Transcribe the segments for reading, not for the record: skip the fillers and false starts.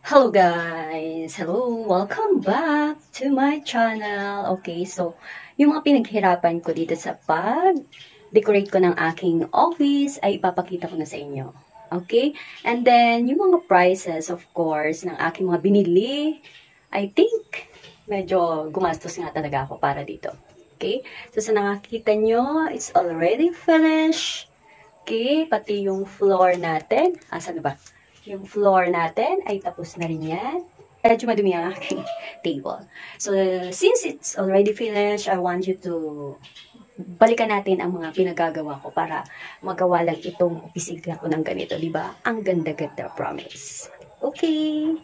Hello guys! Hello! Welcome back to my channel. Okay, so yung mga pinaghirapan ko dito sa pag-decorate ko ng aking office ay ipapakita ko na sa inyo. Okay? And then, yung mga prices, of course, ng aking mga binili, I think, medyo gumastos nga talaga ako para dito. Okay? So, sa nakakita nyo, it's already finished. Okay? Pati yung floor natin. Asan ba? Yung floor natin ay tapos na rin yan. Medyo madumi ang aking table. So, since it's already finished, I want you to balikan natin ang mga pinagagawa ko para magawa lang itong opisina ko ng ganito, di ba? Ang ganda-ganda, promise. Okay.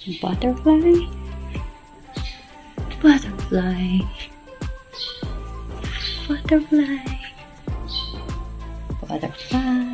Butterfly. Butterfly. Butterfly. Butterfly.